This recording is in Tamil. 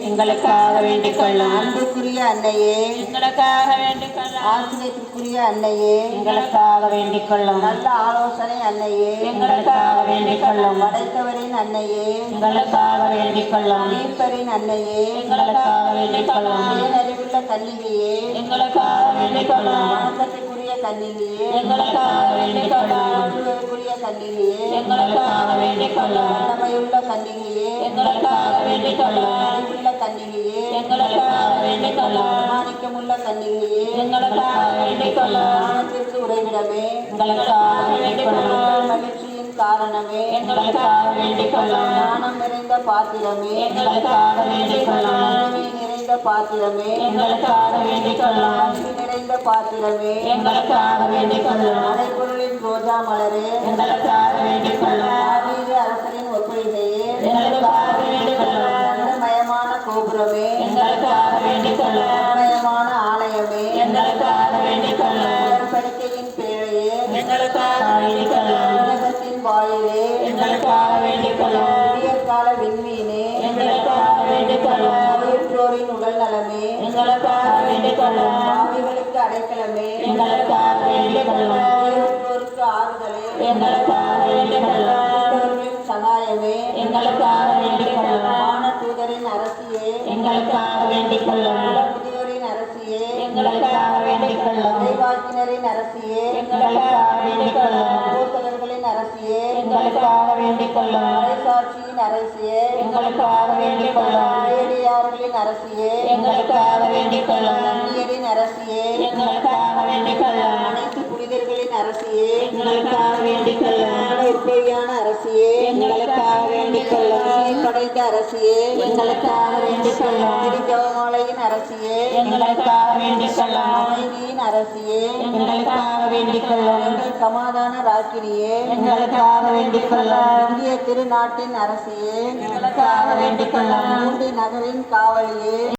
எங்களுக்காக வேண்டிக் கொள்ளும். அன்புக்குரிய அன்னையே, எங்களுக்காக வேண்டிக் கொள்ளும். ஆசிரியத்திற்குரிய அன்னையே, எங்களுக்காக வேண்டிக் கொள்ளும். நல்ல ஆலோசனை அன்னையே, எங்களுக்காக வேண்டிக் கொள்ளும். படைத்தவரின் அன்னையே, எங்களுக்காக வேண்டிக் கொள்ளும். மீட்பரின் அன்னையே, எங்களுக்காக வேண்டிக் கொள்ளும். பேரறிவுள்ள கன்னிகையே, எங்களுக்காக வேண்டிக் கொள்ளும். வணக்கத்திற்குரிய கன்னிகையே, எங்களுக்காக வேண்டிக் கொள்ளும். போற்றுவதற்குரிய கன்னிகையே, எங்களுக்காக வேண்டிக் கொள்ளும். வல்லமையுள்ள கன்னிகையே, எங்களுக்காக வேண்டிக் கொள்ளும். அறிவுள்ள கன்னிகையே, எங்களுக்காக வேண்டிக் கொள்ளும். மாணிக்கமுள்ள கன்னிகையே, எங்களுக்காக வேண்டிக் கொள்ளும். ஞானத்திற்கு உறைவிடமே, எங்களுக்காக வேண்டிக் கொள்ளும். மகிழ்ச்சியின் காரணமே, எங்களுக்காக வேண்டிக் கொள்ளும். ஞானம் நிறைந்த பாத்திரமே, எங்களுக்காக வேண்டிக் கொள்ளும். ஆண்மை நிறைந்த பாத்திரமே, எங்களுக்காக வேண்டிக் கொள்ளும். அன்பு நிறைந்த பாத்திரமே, எங்களுக்காக வேண்டிக் கொள்ளும். அரைப்பொருளின் ரோஜா மலரே, எங்களுக்காக வேண்டிக் கொள்ளும். ஆவீக அரசரின் ஒப்பொழிகையே, எங்களுக்காக வேண்டிக் கொள்ளும். மயமான கோபுரமே, எங்களுக்காக வேண்டிக் கொள்ளும். மயமான ஆலயமே, எங்களுக்காக வேண்டிக் கொள்ளும். படிக்கையின் பேழையே, எங்களுக்காக வேண்டிக் கொள்ளும். உலகத்தின் வாயிலே, எங்களுக்காக வேண்டிக் கொள்ளும். விடியற்கால விண்மீனே, எங்களுக்காக வேண்டிக் கொள்ளும். நோயுற்றோரின் உடல் நலமே, எங்களுக்காக வேண்டிக் கொள்ளும். பாவிகளுக்கு அடைக்கலமே, எங்களுக்காக வேண்டிக் கொள்ளும். நோயுற்றோருக்கு ஆறுதலே, எங்களுக்காக வேண்டிக் கொள்ளும். கிறிஸ்தவர்களின் சகாயமே, எங்களுக்காக வேண்டிக் கொள்ளும். வான தூதரின் அரசியே, எங்களுக்காக வேண்டிக் கொள்ளும். முதியோரின் அரசியே, எங்களுக்காக வேண்டிக் கொள்ளும். இறைவாக்கினரின் அரசியே, எங்களுக்காக வேண்டிக் கொள்ளும். அப்போஸ்தலர்களின் அரசியே, எங்களுக்காக வேண்டிக் கொள்ளும். மறைசாட்சியின் அரசியே, எங்களுக்காக வேண்டிக் கொள்ளும். ஏடியார்களின் அரசியே, எங்களுக்காக வேண்டிக் கொள்ளும். கன்னியரின் அரசியே, எங்களுக்காக வேண்டிக் கொள்ளும். அனைத்து புனிதர்களின் அரசியே, எங்களுக்காக வேண்டிக் கொள்ளும். உற்பவியான அரசியே, எங்களுக்காக வேண்டிக் கொள்ளும். படைத்த அரசியே, எங்களுக்காக வேண்டிக் கொள்ளும். திருஜெபமாலையின் அரசியே, எங்களுக்காக வேண்டிக் கொள்ளும். அமைதியின் அரசியே, எங்களுக்காக வேண்டிக் கொள்ளும். எங்கள் சமாதான ராக்கினியே, எங்களுக்காக வேண்டிக் கொள்ளும். இந்திய திருநாட்டின் அரசியே, எங்களுக்காக வேண்டிக் கொள்ளும். மூன்று நகரின் காவலியே,